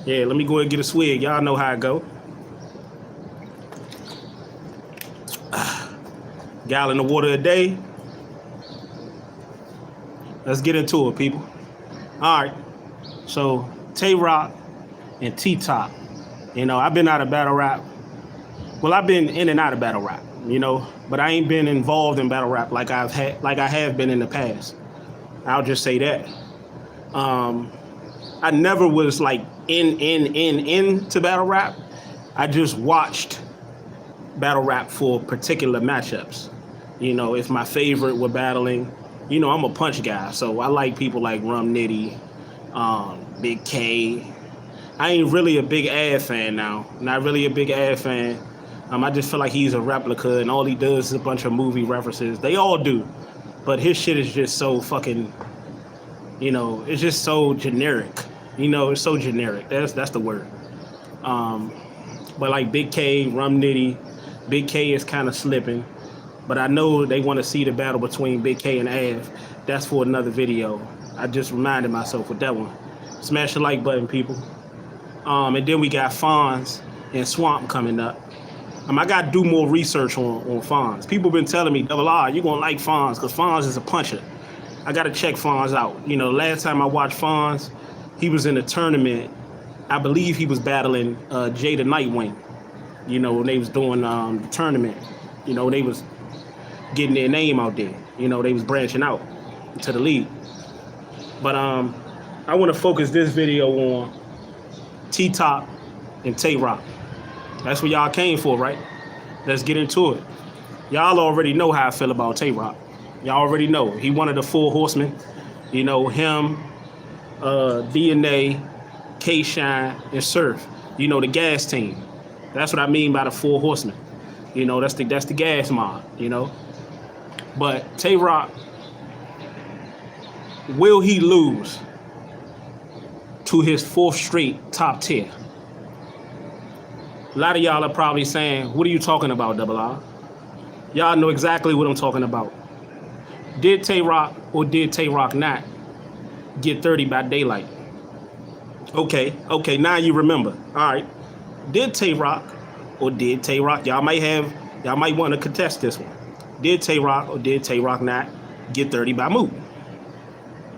Yeah, let me go ahead and get a swig. Y'all know how it go. Gallon of water a day. Let's get into it, people. All right. So Tay Roc and T-Top. You know, I've been out of battle rap. Well, I've been in and out of battle rap, you know, but I ain't been involved in battle rap like I have been in the past. I'll just say that. I never was like into battle rap. I just watched battle rap for particular matchups. You know, if my favorite were battling, you know, I'm a punch guy, so I like people like Rum Nitty, Big K. I ain't really a big Ad fan now. Not really a big Ad fan. I just feel like he's a replica, and all he does is a bunch of movie references. They all do, but his shit is just so fucking, you know, it's just so generic. You know, it's so generic. That's the word. But like Big K, Rum Nitty, Big K is kind of slipping. But I know they want to see the battle between Big K and Av. That's for another video. I just reminded myself with that one. Smash the like button, people. And then we got Fonz and Swamp coming up. I got to do more research on Fonz. People been telling me, Double R, you're going to like Fonz because Fonz is a puncher. I got to check Fonz out. You know, last time I watched Fonz, he was in a tournament. I believe he was battling Jada Nightwing. You know, when they was doing the tournament. You know, they was getting their name out there. You know, they was branching out to the league. But I want to focus this video on T-Top and Tay Roc. That's what y'all came for, right? Let's get into it. Y'all already know how I feel about Tay Roc. Y'all already know. He one of the four horsemen. You know, him, DNA, K-Shine, and Surf. You know, the gas team. That's what I mean by the four horsemen. You know, that's the gas mob, you know. But Tay Roc, will he lose to his fourth straight top tier? A lot of y'all are probably saying, what are you talking about, Double R? Y'all know exactly what I'm talking about. Did Tay Roc or did Tay Roc not get 30 by daylight? Okay, now you remember. All right. Did Tay Roc or did Tay Roc, y'all might want to contest this one. Did Tay Roc or did Tay Roc not get 30 by Moot?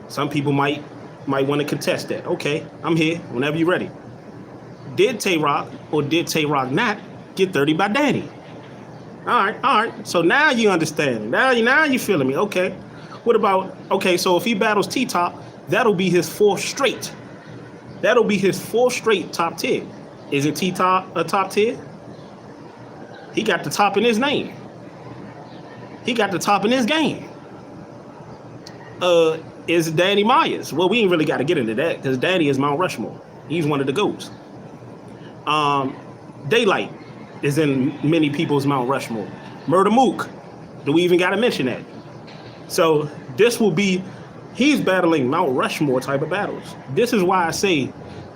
Some people might want to contest that. Okay, I'm here whenever you're ready. Did Tay Roc or did Tay Roc not get 30 by Danny? All right. So now you understand. Now you feeling me. Okay. What about, okay, so if he battles T-Top, that'll be his fourth straight. That'll be his fourth straight top tier. Isn't T-Top a top tier? He got the top in his name. He got the top in his game. Is Danny Myers? Well, we ain't really got to get into that because Danny is Mount Rushmore. He's one of the GOATs. Daylight is in many people's Mount Rushmore. Murder Mook, do we even got to mention that? So this will be, he's battling Mount Rushmore type of battles. This is why I say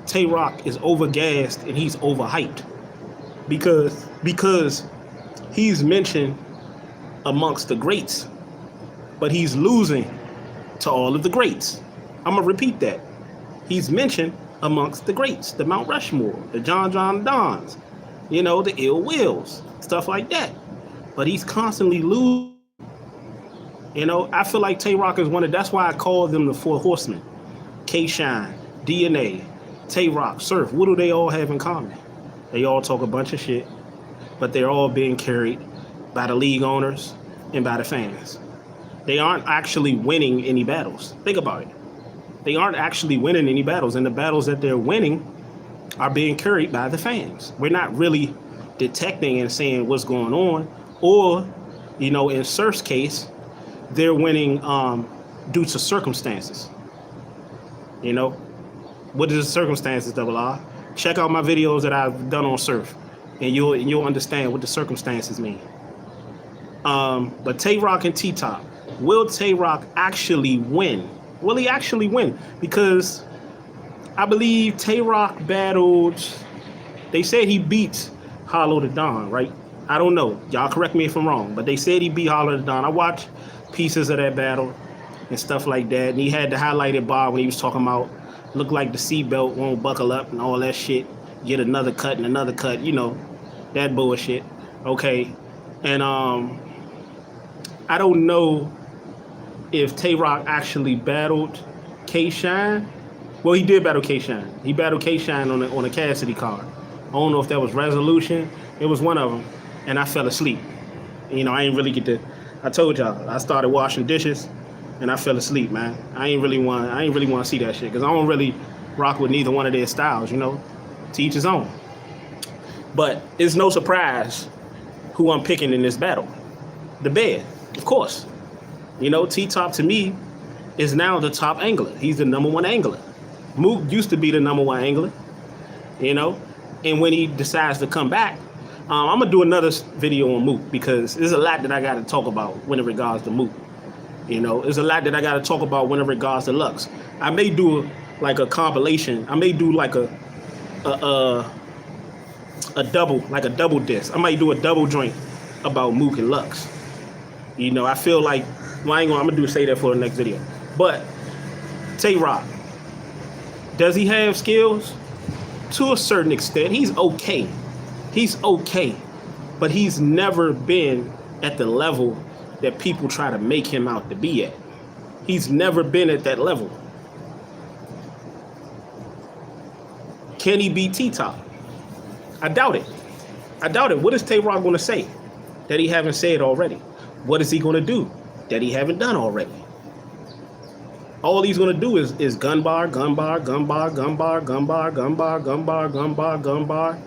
Tay Roc is overgassed and he's overhyped. Because he's mentioned amongst the greats, but he's losing to all of the greats. I'm going to repeat that. He's mentioned amongst the greats, the Mount Rushmore, the John Dons, you know, the Ill Wills, stuff like that. But he's constantly losing. You know, I feel like Tay Roc is that's why I call them the four horsemen. K-Shine, DNA, Tay Roc, Surf. What do they all have in common? They all talk a bunch of shit, but they're all being carried by the league owners and by the fans. They aren't actually winning any battles. Think about it. They aren't actually winning any battles, and the battles that they're winning are being carried by the fans. We're not really detecting and saying what's going on, or, you know, in Surf's case, they're winning due to circumstances. You know, what is the circumstances, Double R? Check out my videos that I've done on Surf, and you'll understand what the circumstances mean. But Tay Roc and T-Top, will Tay Roc actually win? Will he actually win? Because I believe Tay Roc battled, they said he beat Hollow the Don, right? I don't know. Y'all correct me if I'm wrong, but they said he beat Hollow the Don. I watched pieces of that battle and stuff like that, and he had the highlighted bar when he was talking about Look like the seatbelt won't buckle up and all that shit. Get another cut and another cut, you know, that bullshit. Okay. And I don't know if Tay Roc actually battled K.Shine. Well, he did battle K.Shine. He battled K.Shine on a Cassidy card. I don't know if that was Resolution. It was one of them. And I fell asleep. You know, I ain't really get to. I told y'all I started washing dishes, and I fell asleep, man. I ain't really want to see that shit because I don't really rock with neither one of their styles. You know, to each his own. But it's no surprise who I'm picking in this battle. The Bear, of course. You know, T-Top to me is now the top angler. He's the number one angler. Mook used to be the number one angler, you know, and when he decides to come back, I'm gonna do another video on Mook because there's a lot that I got to talk about when it regards to Mook. You know, there's a lot that I got to talk about when it regards to Lux. I may do like a compilation. I may do like a double disc. I might do a double joint about Mook and Lux. You know, I feel like I'm gonna say that for the next video. But Tay Roc, does he have skills? To a certain extent, he's okay. He's okay, but he's never been at the level that people try to make him out to be at. He's never been at that level. Can he beat T-Top? I doubt it. I doubt it. What is Tay Roc going to say that he haven't said already? What is he going to do that he haven't done already? All he's going to do is gun bar, gun bar, gun bar, gun bar, gun bar, gun bar, gun bar, gun bar, gun bar,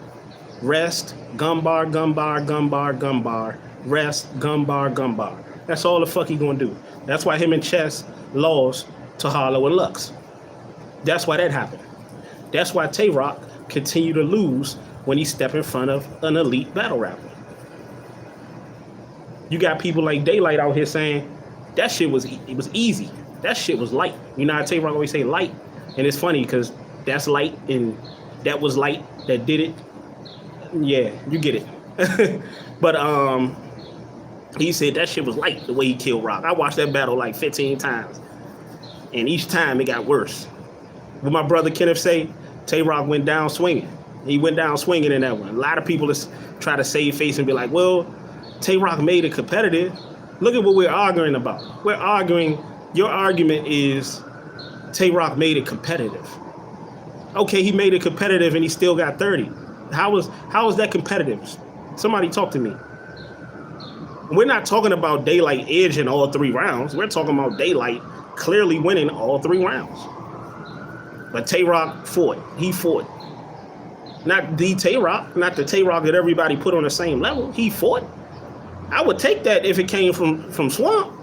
rest, gun bar, gun bar, gun bar, gun bar, rest, gun bar, gun bar. That's all the fuck he going to do. That's why him and Chess lost to Harlow and Lux. That's why that happened. That's why Tay Roc continue to lose when he step in front of an elite battle rapper. You got people like Daylight out here saying that shit was easy. That shit was light. You know how Tay Roc always say light, and it's funny because that's light and that was light that did it. Yeah, you get it. But he said that shit was light the way he killed Rock. I watched that battle like 15 times, and each time it got worse. What my brother Kenneth say, Tay Roc went down swinging. He went down swinging in that one. A lot of people try to save face and be like, well, Tay Roc made it competitive. Look at what we're arguing about. We're arguing, your argument is Tay Roc made it competitive. Okay, he made it competitive and he still got 30. How is that competitive? Somebody talk to me. We're not talking about Daylight edging all 3 rounds. We're talking about Daylight clearly winning all 3 rounds. But Tay Roc fought. He fought. Not the Tay Roc, not the Tay Roc that everybody put on the same level. He fought. I would take that if it came from Swamp.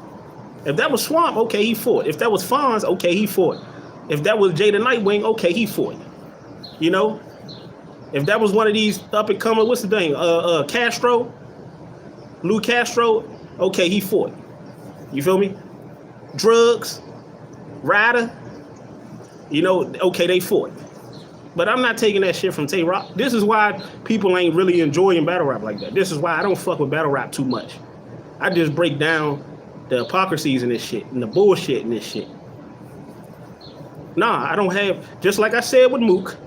If that was Swamp, okay, he fought. If that was Fonz, okay, he fought. If that was Jada Nightwing, okay, he fought. You know? If that was one of these up-and-coming, what's the thing? Castro? Lou Castro, okay, he fought. You feel me? Drugs, Ryder, you know, okay, they fought. But I'm not taking that shit from Tay Roc. This is why people ain't really enjoying battle rap like that. This is why I don't fuck with battle rap too much. I just break down the hypocrisies in this shit and the bullshit in this shit. Nah, I don't have, just like I said with Mook,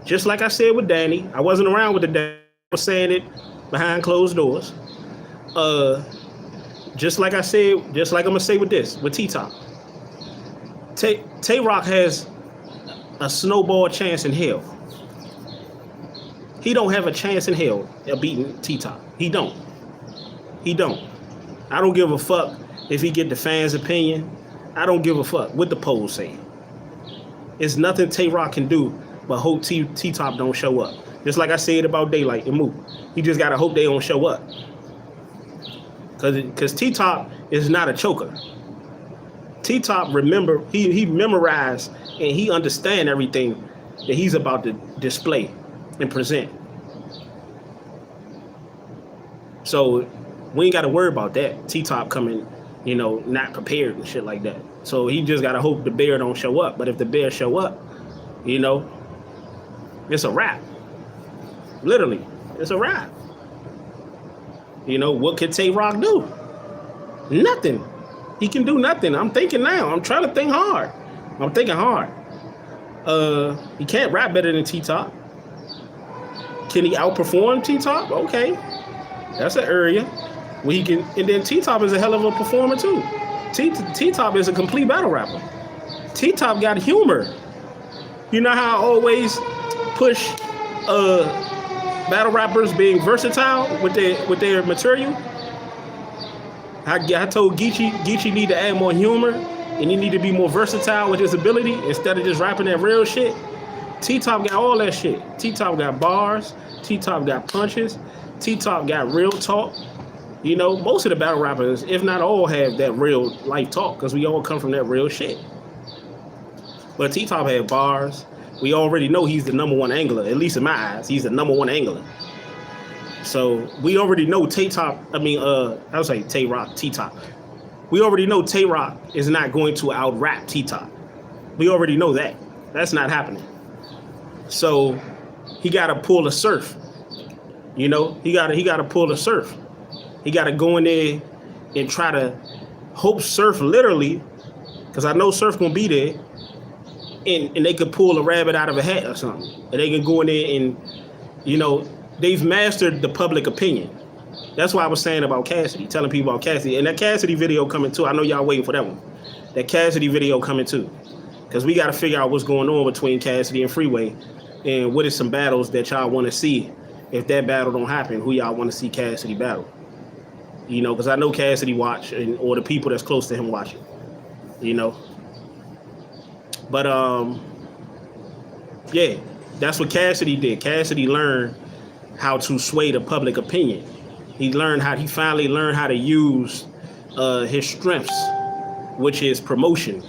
just like I said with Danny, I wasn't around with the Danny, I was saying it behind closed doors. Just like I said, just like I'm gonna say with this, with T-Top. Tay Roc has a snowball chance in hell. He don't have a chance in hell of beating T-Top. He don't. I don't give a fuck if he get the fans' opinion. I don't give a fuck what the polls say. It's nothing Tay Roc can do but hope T-Top don't show up. Just like I said about Daylight and Mook. He just gotta hope they don't show up. Cause T-Top is not a choker. T-Top he memorized and he understand everything that he's about to display and present. So we ain't got to worry about that. T-Top coming, you know, not prepared and shit like that. So he just got to hope the bear don't show up. But if the bear show up, you know, it's a wrap. Literally, it's a wrap. You know, what could Tay Roc do? Nothing. He can do nothing. I'm thinking now. I'm trying to think hard. I'm thinking hard. He can't rap better than T-Top. Can he outperform T-Top? Okay, that's an area where he can. And then T-Top is a hell of a performer too. T-Top is a complete battle rapper. T-Top got humor. You know how I always push battle rappers being versatile with their material? I told Geechee need to add more humor and he need to be more versatile with his ability instead of just rapping that real shit. T-Top got all that shit. T-Top got bars. T-Top got punches. T-Top got real talk. You know, most of the battle rappers, if not all, have that real life talk because we all come from that real shit. But T-Top had bars. We already know he's the number one angler, at least in my eyes. He's the number one angler. So we already know Tay Roc, T-Top. We already know Tay Roc is not going to out-rap T-Top. We already know that. That's not happening. So he got to pull a Surf. You know, he got to pull a Surf. He got to go in there and try to hope Surf literally, because I know Surf gonna be there, and they could pull a rabbit out of a hat or something, and they can go in there and, you know, they've mastered the public opinion. That's why I was saying about Cassidy, telling people about Cassidy, and that Cassidy video coming too. I know y'all waiting for that one. That Cassidy video coming too, because we got to figure out what's going on between Cassidy and Freeway, and what is some battles that y'all want to see. If that battle don't happen, who y'all want to see Cassidy battle? You know, because I know Cassidy watch, or the people that's close to him watch it. You know, but yeah, that's what Cassidy did. Cassidy learned how to sway the public opinion. He finally learned how to use his strengths, which is promotion.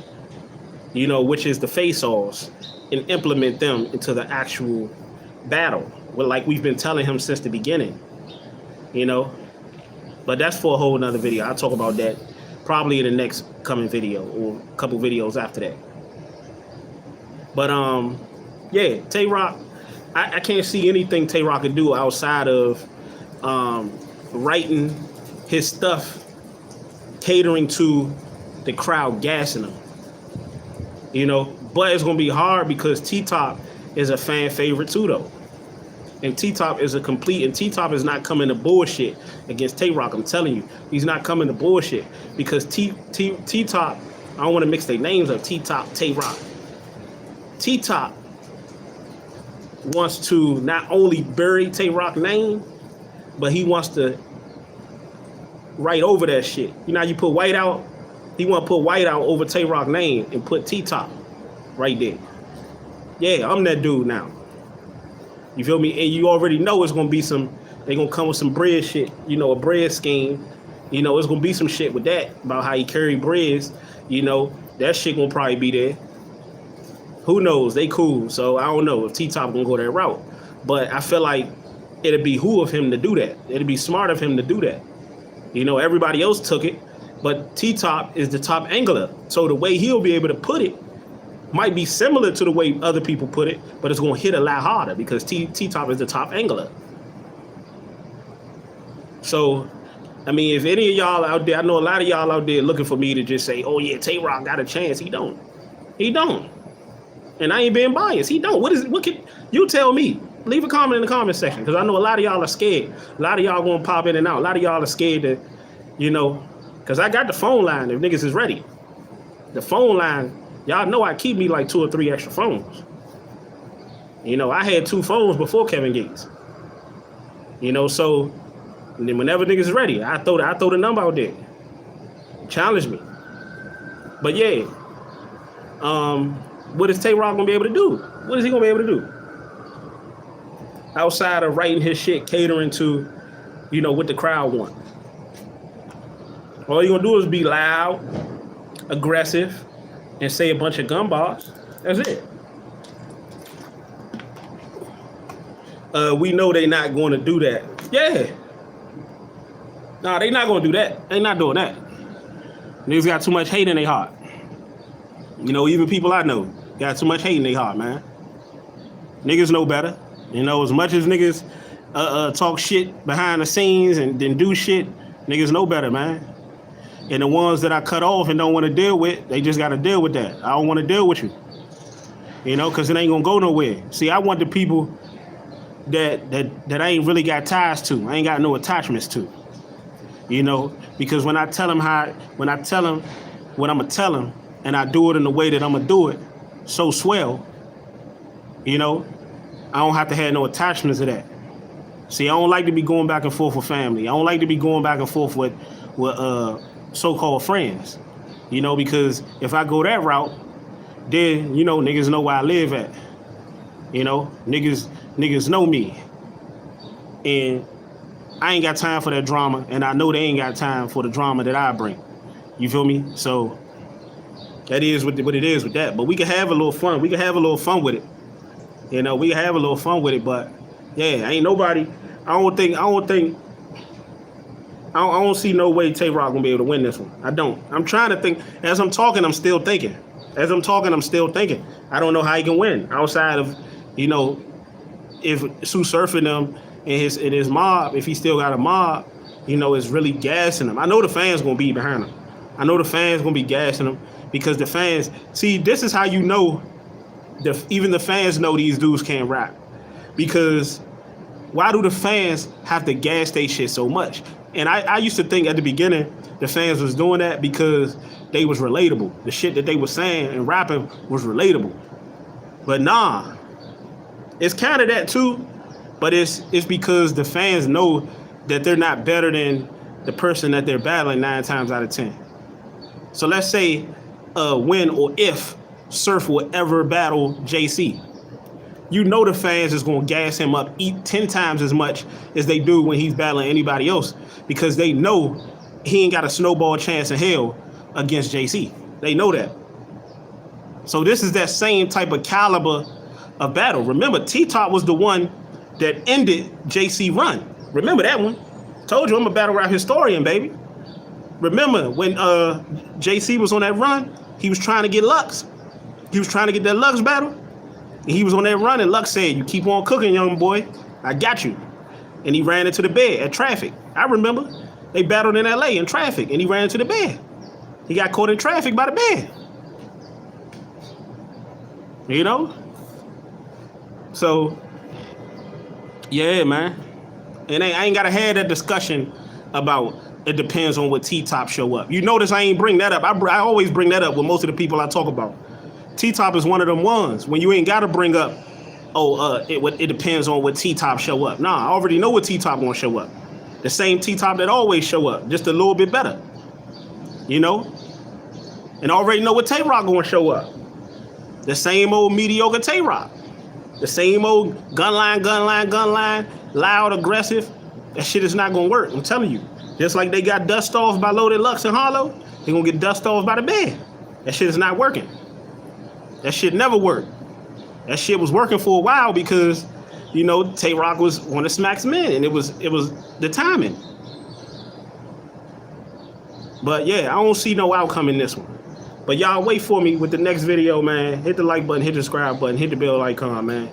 You know, which is the face-offs, and implement them into the actual battle. Well, like we've been telling him since the beginning. You know. But that's for a whole nother video. I'll talk about that probably in the next coming video or a couple videos after that. But yeah, Tay Roc, I can't see anything Tay Roc could do outside of writing his stuff, catering to the crowd, gassing them. You know, but it's gonna be hard because T-Top is a fan favorite too, though. And T-Top is and T-Top is not coming to bullshit against Tay Roc. I'm telling you, he's not coming to bullshit because T-Top, I don't want to mix their names up, T-Top, Tay Roc. T-Top wants to not only bury Tay Roc's name, but he wants to write over that shit. You know how you put white out? He want to put white out over Tay Roc's name and put T-Top right there. Yeah, I'm that dude now. You feel me? And you already know it's going to be they're going to come with some bread shit, you know, a bread scheme. You know, it's going to be some shit with that about how he carry breads. You know, that shit going to probably be there. Who knows? They cool. So I don't know if T-Top going to go that route. But I feel like it'd be who of him to do that. It'd be smart of him to do that. You know, everybody else took it, but T-Top is the top angler. So the way he'll be able to put it might be similar to the way other people put it, but it's going to hit a lot harder because T-Top is the top angler. So, I mean, if any of y'all out there, I know a lot of y'all out there looking for me to just say, oh yeah, Tay Roc got a chance. He don't. And I ain't being biased. He don't. What can you tell me? Leave a comment in the comment section because I know a lot of y'all are scared. A lot of y'all going to pop in and out. A lot of y'all are scared to, you know, because I got the phone line if niggas is ready. The phone line. Y'all know I keep me like 2 or 3 extra phones. You know, I had 2 phones before Kevin Gates. You know, so and then whenever niggas is ready, I throw the number out there. Challenge me. But yeah, what is Tay Roc gonna be able to do? What is he gonna be able to do? Outside of writing his shit, catering to, you know, what the crowd want. All you gonna do is be loud, aggressive, and say a bunch of gun bars. That's it. We know they not going to do that. Yeah. Nah, they not going to do that. They not doing that. Niggas got too much hate in their heart. You know, even people I know got too much hate in their heart, man. Niggas know better. You know, as much as niggas talk shit behind the scenes and then do shit, niggas know better, man. And the ones that I cut off and don't want to deal with, they just got to deal with that. I don't want to deal with you. You know, because it ain't gonna go nowhere. See, I want the people that I ain't really got ties to. I ain't got no attachments to. You know, because when I tell them what I'm gonna tell them, and I do it in the way that I'm gonna do it, so swell. You know, I don't have to have no attachments to that. See, I don't like to be going back and forth with family. I don't like to be going back and forth with so-called friends. You know, because if I go that route, then, you know, niggas know where I live at. You know, niggas know me. And I ain't got time for that drama, and I know they ain't got time for the drama that I bring. You feel me? So that is what it is with that. But we can have a little fun. We can have a little fun with it. You know, we can have a little fun with it, but yeah, ain't nobody. I don't see no way Tay Roc gonna be able to win this one. I don't. I'm trying to think. As I'm talking, I'm still thinking. I don't know how he can win outside of, you know, if Sue Surfing them and his mob, if he still got a mob, you know, is really gassing him. I know the fans gonna be behind him. I know the fans gonna be gassing him because the fans. See, this is how you know. Even the fans know these dudes can't rap, because why do the fans have to gas they shit so much? And I used to think at the beginning the fans was doing that because they was relatable. The shit that they was saying and rapping was relatable. But nah, it's kind of that too, but it's because the fans know that they're not better than the person that they're battling 9 times out of 10. So let's say when or if Surf will ever battle JC. You know the fans is going to gas him up, eat 10 times as much as they do when he's battling anybody else, because they know he ain't got a snowball chance in hell against JC. They know that. So this is that same type of caliber of battle. Remember, T-Top was the one that ended JC run. Remember that one? Told you I'm a battle rap historian, baby. Remember when JC was on that run, he was trying to get Lux. He was trying to get that Lux battle. And he was on that run, and Lux said, "You keep on cooking, young boy. I got you." And he ran into the bed at traffic. I remember. They battled in LA in traffic, and he ran into the bed. He got caught in traffic by the bed. You know? So, yeah, man. And I ain't got to have that discussion about it depends on what T-Top show up. You notice I ain't bring that up. I always bring that up with most of the people I talk about. T-Top is one of them ones when you ain't got to bring up, it depends on what T-Top show up. Nah, I already know what T-Top gonna show up. The same T-Top that always show up, just a little bit better. You know? And I already know what Tay Roc gonna show up. The same old mediocre Tay Roc. The same old gun line, loud, aggressive. That shit is not gonna work, I'm telling you. Just like they got dust off by Loaded Lux and Harlow, they gonna get dust off by the bed. That shit is not working. That shit never worked. That shit was working for a while because, you know, Tay Roc was one of Smack's men, and it was the timing. But yeah, I don't see no outcome in this one. But y'all wait for me with the next video, man. Hit the like button, hit the subscribe button, hit the bell icon, man,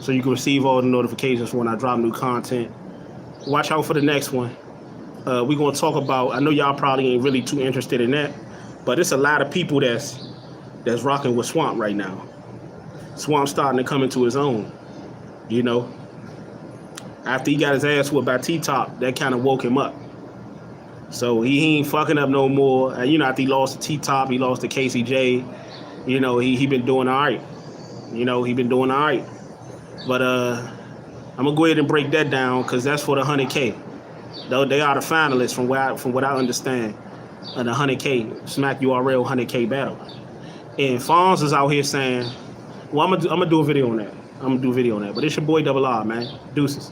so you can receive all the notifications when I drop new content. Watch out for the next one. We're gonna talk about. I know y'all probably ain't really too interested in that, but it's a lot of people that's rocking with Swamp right now. Swamp starting to come into his own, you know. After he got his ass whooped by T-Top, that kind of woke him up. So he ain't fucking up no more. You know, after he lost to T-Top, he lost to KCJ. You know, he been doing all right. You know, he been doing all right. But I'm gonna go ahead and break that down because that's for the 100K. Though they are the finalists from what I understand of the 100K Smack URL 100K battle. And Fonz is out here saying, well, I'm gonna do a video on that. But it's your boy Double R, man. Deuces.